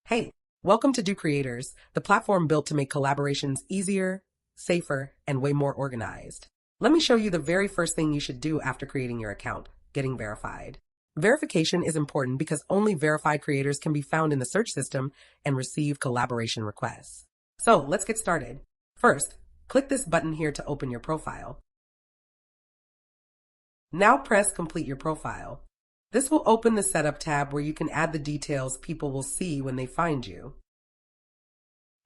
Hey, welcome to DoCreators, the platform built to make collaborations easier, safer, and way more organized. Let me show you the very first thing you should do after creating your account, getting verified. Verification is important because only verified creators can be found in the search system and receive collaboration requests. So let's get started. First, click this button here to open your profile. Now press Complete Your Profile. This will open the Setup tab where you can add the details people will see when they find you.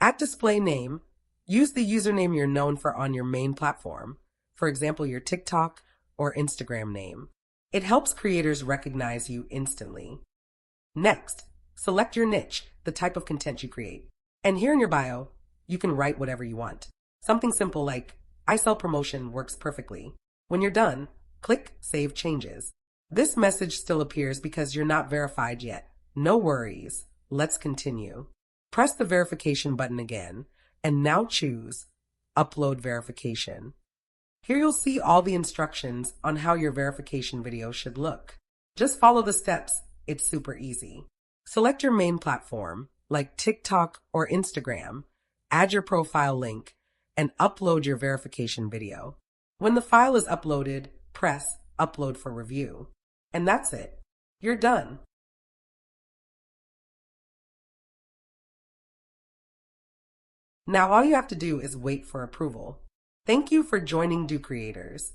At Display Name, use the username you're known for on your main platform, for example your TikTok or Instagram name. It helps creators recognize you instantly. Next, select your niche, the type of content you create. And here in your bio, you can write whatever you want. Something simple like, I sell promotion works perfectly. When you're done, click Save Changes. This message still appears because you're not verified yet. No worries. Let's continue. Press the verification button again, and now choose Upload Verification. Here you'll see all the instructions on how your verification video should look. Just follow the steps. It's super easy. Select your main platform, like TikTok or Instagram, add your profile link, and upload your verification video. When the file is uploaded, press Upload for review. And that's it. You're done. Now all you have to do is wait for approval. Thank you for joining DoCreators.